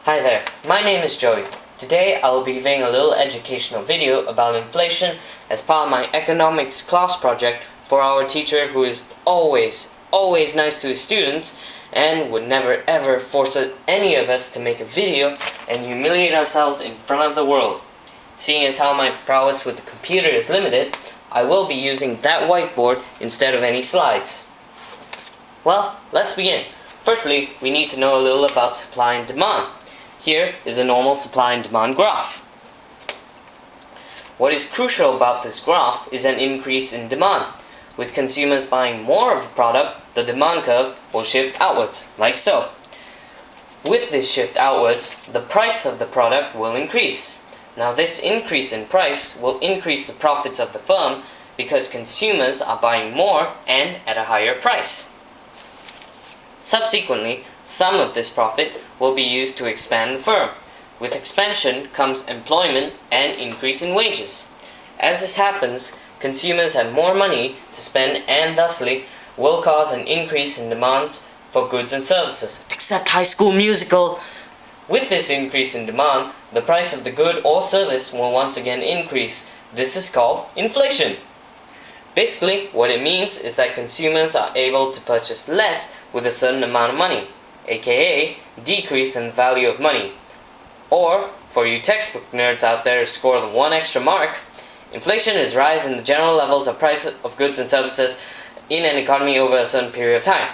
Hi there, my name is Joey. Today I will be giving a little educational video about inflation as part of my economics class project for our teacher who is always nice to his students and would never ever force any of us to make a video and humiliate ourselves in front of the world. Seeing as how my prowess with the computer is limited, I will be using that whiteboard instead of any slides. Well, let's begin. Firstly, we need to know a little about supply and demand. Here is a normal supply and demand graph. What is crucial about this graph is an increase in demand. With consumers buying more of a product, the demand curve will shift outwards, like so. With this shift outwards, the price of the product will increase. Now this increase in price will increase the profits of the firm because consumers are buying more and at a higher price. Subsequently, some of this profit will be used to expand the firm. With expansion comes employment and increase in wages. As this happens, consumers have more money to spend and thusly will cause an increase in demand for goods and services. Except High School Musical! With this increase in demand, the price of the good or service will once again increase. This is called inflation. Basically, what it means is that consumers are able to purchase less with a certain amount of money, aka decrease in the value of money. Or, for you textbook nerds out there who score the one extra mark, inflation is rise in the general levels of price of goods and services in an economy over a certain period of time.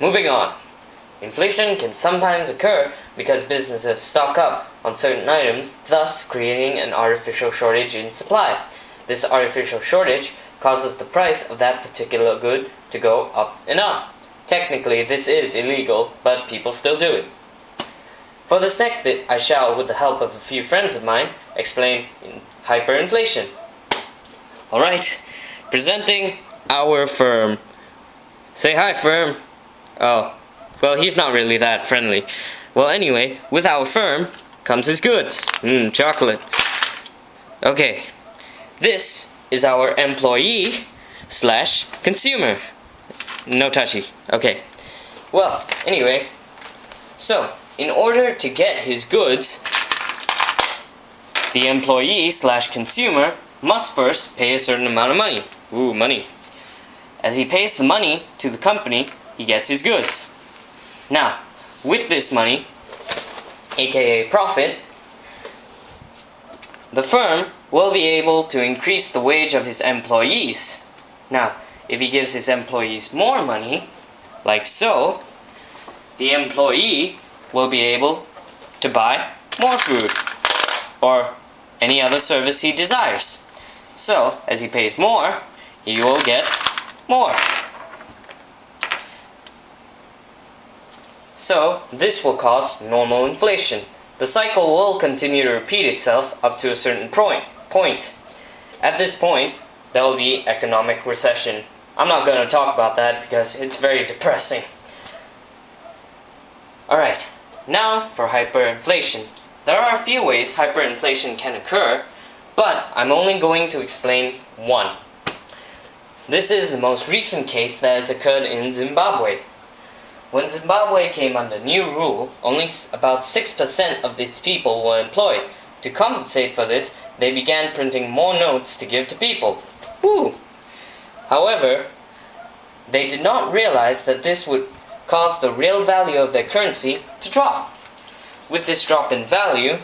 Moving on. Inflation can sometimes occur because businesses stock up on certain items, thus creating an artificial shortage in supply. This artificial shortage causes the price of that particular good to go up and up. Technically, this is illegal, but people still do it. For this next bit, I shall, with the help of a few friends of mine, explain hyperinflation. Alright, presenting our firm. Say hi, firm. Oh, well, he's not really that friendly. Well, anyway, with our firm comes his goods. Chocolate. Okay. This is our employee / consumer. No touchy. Okay. Well, anyway. So, in order to get his goods, the employee / consumer must first pay a certain amount of money. Money. As he pays the money to the company, he gets his goods. Now, with this money, aka profit, the firm will be able to increase the wage of his employees. Now, if he gives his employees more money, like so, the employee will be able to buy more food or any other service he desires. So, as he pays more, he will get more. So, this will cause normal inflation. The cycle will continue to repeat itself up to a certain point. At this point, there will be economic recession. I'm not going to talk about that because it's very depressing. Alright, now for hyperinflation. There are a few ways hyperinflation can occur, but I'm only going to explain one. This is the most recent case that has occurred in Zimbabwe. When Zimbabwe came under new rule, only about 6% of its people were employed. To compensate for this, they began printing more notes to give to people. However, they did not realize that this would cause the real value of their currency to drop. With this drop in value,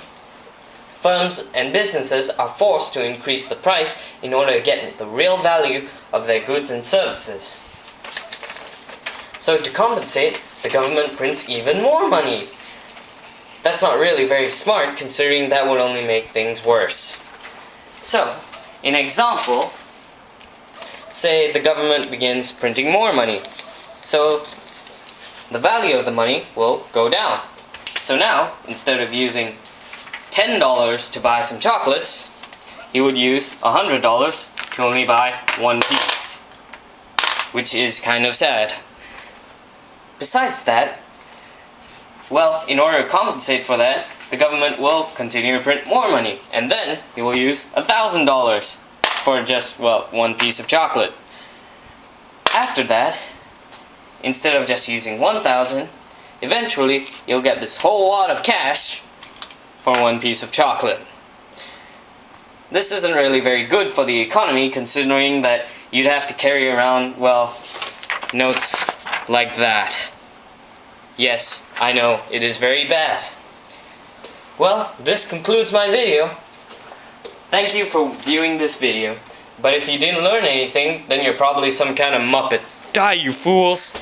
firms and businesses are forced to increase the price in order to get the real value of their goods and services. So to compensate, the government prints even more money. That's not really very smart, considering that would only make things worse. So, in example, say the government begins printing more money. So, the value of the money will go down. So now, instead of using $10 to buy some chocolates, he would use $100 to only buy one piece. Which is kind of sad. Besides that, well, in order to compensate for that, the government will continue to print more money, and then he will use $1,000 for just, well, one piece of chocolate. After that, instead of just using 1,000, eventually you'll get this whole wad of cash for one piece of chocolate. This isn't really very good for the economy, considering that you'd have to carry around, well, notes like that. Yes, I know, it is very bad. Well, this concludes my video. Thank you for viewing this video. But if you didn't learn anything, then you're probably some kind of muppet. Die, you fools!